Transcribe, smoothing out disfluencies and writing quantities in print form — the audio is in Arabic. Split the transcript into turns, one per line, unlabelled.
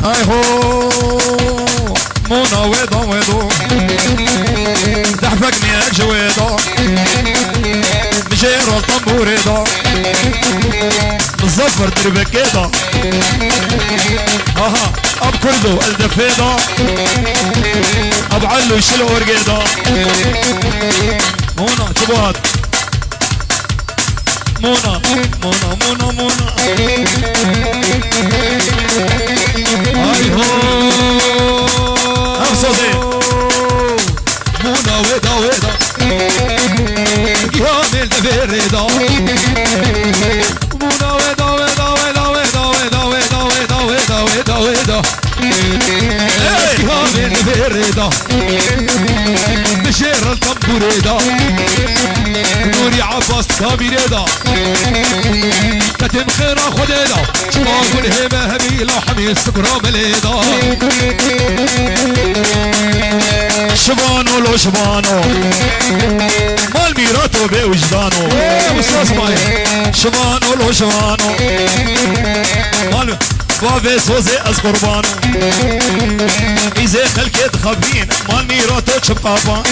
اي هو مونا ويدا ويدو دحفقني اجويدا مجير الطنبوريدا الظفر تربكيدا اها اب كردو الدفيدا اب علو يشيل ورقيدا مونا شبهات مونا مونا مونا مونا اي هو افصدي مونا ويدا ويدا كامل دفيريدا مونا ويدا ويدا ويدا ويدا ويدا ويدا ويدا ويدا ويدا ويدا كامل دفيريدا مشير الطنبوريدا نوري عباس كاميريدا كتم خيرا خديدا شباب الهمة هميلة وحميل سكرة مليدا شبانو لو شبانو مال ميراتو بوجدانو شبانو لو شبانو مال وافي سوزي از قربانو إذا خلقت خبين مال ميراتو شبقابان